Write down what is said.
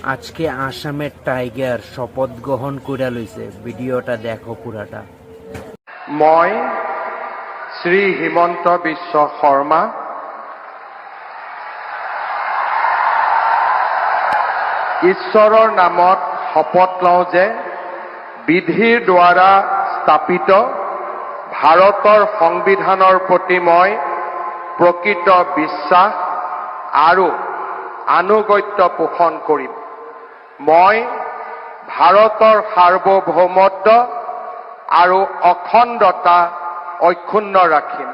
আজকে আসামেৰ টাইগাৰ শপথ গ্ৰহণ কৰে লইছে। ভিডিওটা দেখো পুৰাটা। মই শ্ৰী হিমন্ত বিশ্ব শৰ্মা ঈশ্বৰৰ নামত শপত লওঁ যে বিধিৰ দ্বাৰা স্থাপিত ভাৰতৰ সংবিধানৰ প্ৰতি মই প্ৰকৃত বিশ্বাস আৰু আনুগত্য পোষণ কৰিম। মই ভাৰতৰ সাৰ্বভৌমত্ব আৰু অখণ্ডতা অক্ষুণ্ণ ৰাখিম।